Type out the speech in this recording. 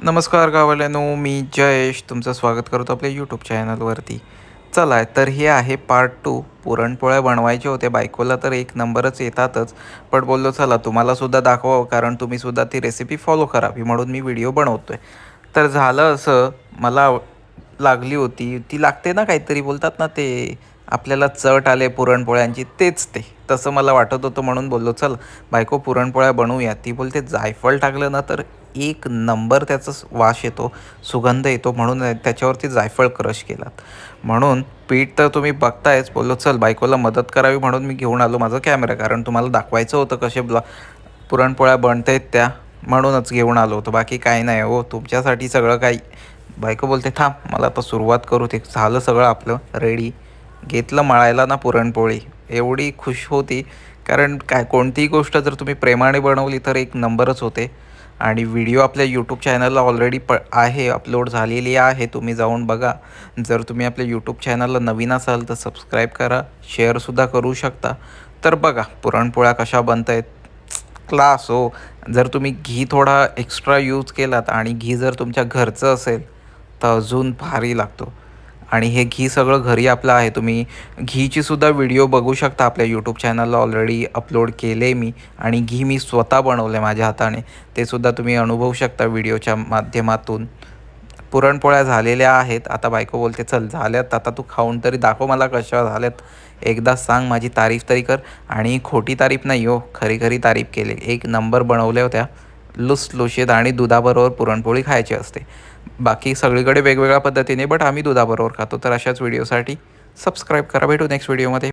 नमस्कार गाववाल्यांनो, मी जयेश तुमचं स्वागत करतो आपल्या यूट्यूब चॅनलवरती. चला तर हे आहे पार्ट 2. पुरणपोळ्या बनवायचे होते बायकोला, तर एक नंबरच येतातच. पण बोललो चला तुम्हालासुद्धा दाखवावं, कारण तुम्हीसुद्धा ती रेसिपी फॉलो करावी म्हणून मी व्हिडिओ बनवतो आहे. तर झालं असं, मला लागली होती ती लागते ना काहीतरी बोलतात ना ते, आपल्याला चट आले पुरणपोळ्यांची, तेच ते तसं मला वाटत होतं म्हणून बोललो चल बायको पुरणपोळ्या बनवूया. ती बोलते जायफळ टाकलं ना तर एक नंबर त्याचा वास येतो, सुगंध येतो, म्हणून त्याच्यावरती जायफळ क्रश केलात. म्हणून पीठ तर तुम्ही बघतायच, बोललो चल बायकोला मदत करावी म्हणून मी घेऊन आलो माझा कॅमेरा, कारण तुम्हाला दाखवायचं होतं कसे पुरणपोळ्या बनतायत त्या, म्हणूनच घेऊन आलो होतो, बाकी काही नाही हो, तुमच्यासाठी सगळं काही. बायको बोलते थांब मला आता सुरुवात करू ते. झालं सगळं आपलं रेडी, घेतलं मळायला ना पुरणपोळी. एवढी खुश होती, कारण काय कोणतीही गोष्ट जर तुम्ही प्रेमाने बनवली तर एक नंबरच होते. आणि व्हिडिओ आपल्या यूट्यूब चॅनलला ऑलरेडी आहे, अपलोड झालेली आहे, तुम्ही जाऊन बघा. जर तुम्ही आपल्या यूट्यूब चॅनलला नवीन असाल तर सबस्क्राईब करा, शेअरसुद्धा करू शकता. तर बघा पुरणपोळ्या कशा बनत आहेत, क्लास हो. जर तुम्ही घी थोडा एक्स्ट्रा यूज केलात आणि घी जर तुमच्या घरचं असेल तर अजून भारी लागतो. आणि हे घी सगळं घरी आपलं आहे, तुम्ही घीचीसुद्धा व्हिडिओ बघू शकता, आपल्या यूट्यूब चॅनलला ऑलरेडी अपलोड केले मी. आणि घी मी स्वतः बनवलं आहे माझ्या हाताने, ते सुद्धा तुम्ही अनुभवू शकता व्हिडिओच्या माध्यमातून. पुरणपोळ्या झालेल्या आहेत, आता बायको बोलते चल झाल्यात, आता तू खाऊन तरी दाखव मला कशा झाल्यात, एकदा सांग, माझी तारीफ तरी कर. आणि खोटी तारीफ नाही हो, खरी खरी तारीफ केली, एक नंबर बनवल्या होत्या, लुसलुशीत. आणि दुधाबरोबर पुरणपोळी खायची असते, बाकी सगळीकडे वेगवेगळ्या पद्धतीने, बट आम्ही दुधाबरोबर खातो. तर अशाच व्हिडिओसाठी सबस्क्राईब करा. भेटू नेक्स्ट व्हिडिओमध्ये.